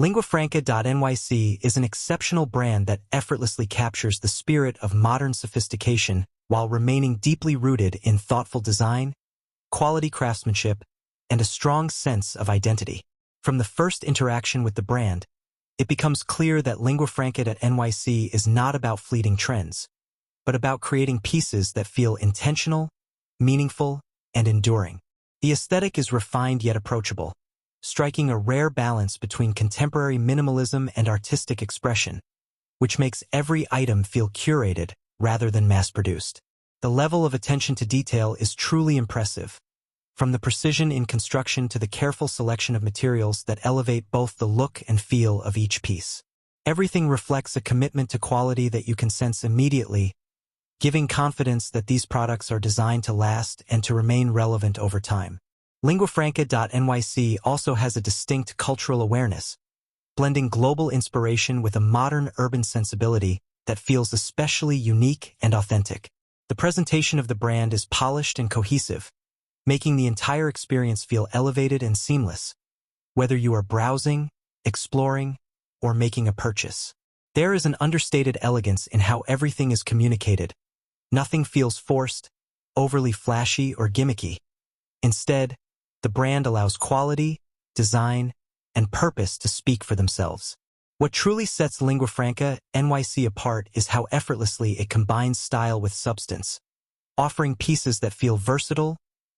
LinguaFranca.nyc is an exceptional brand that effortlessly captures the spirit of modern sophistication while remaining deeply rooted in thoughtful design, quality craftsmanship, and a strong sense of identity. From the first interaction with the brand, it becomes clear that LinguaFranca.nyc is not about fleeting trends, but about creating pieces that feel intentional, meaningful, and enduring. The aesthetic is refined yet approachable, striking a rare balance between contemporary minimalism and artistic expression, which makes every item feel curated rather than mass-produced. The level of attention to detail is truly impressive, from the precision in construction to the careful selection of materials that elevate both the look and feel of each piece. Everything reflects a commitment to quality that you can sense immediately, giving confidence that these products are designed to last and to remain relevant over time. LinguaFranca.nyc also has a distinct cultural awareness, blending global inspiration with a modern urban sensibility that feels especially unique and authentic. The presentation of the brand is polished and cohesive, making the entire experience feel elevated and seamless, whether you are browsing, exploring, or making a purchase. There is an understated elegance in how everything is communicated. Nothing feels forced, overly flashy, or gimmicky. Instead, the brand allows quality, design, and purpose to speak for themselves. What truly sets LinguaFranca.nyc apart is how effortlessly it combines style with substance, offering pieces that feel versatile,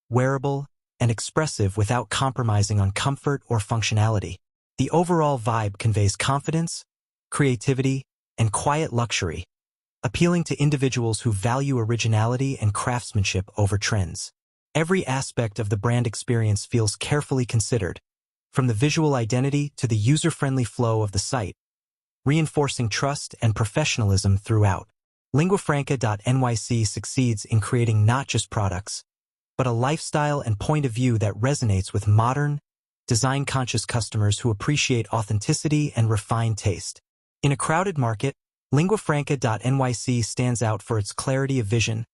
wearable, and expressive without compromising on comfort or functionality. The overall vibe conveys confidence, creativity, and quiet luxury, appealing to individuals who value originality and craftsmanship over trends. Every aspect of the brand experience feels carefully considered, from the visual identity to the user-friendly flow of the site, reinforcing trust and professionalism throughout. LinguaFranca.nyc succeeds in creating not just products, but a lifestyle and point of view that resonates with modern, design-conscious customers who appreciate authenticity and refined taste. In a crowded market, LinguaFranca.nyc stands out for its clarity of vision,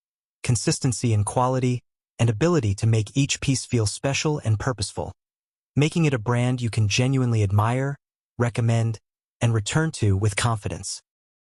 consistency in quality, and ability to make each piece feel special and purposeful, making it a brand you can genuinely admire, recommend, and return to with confidence.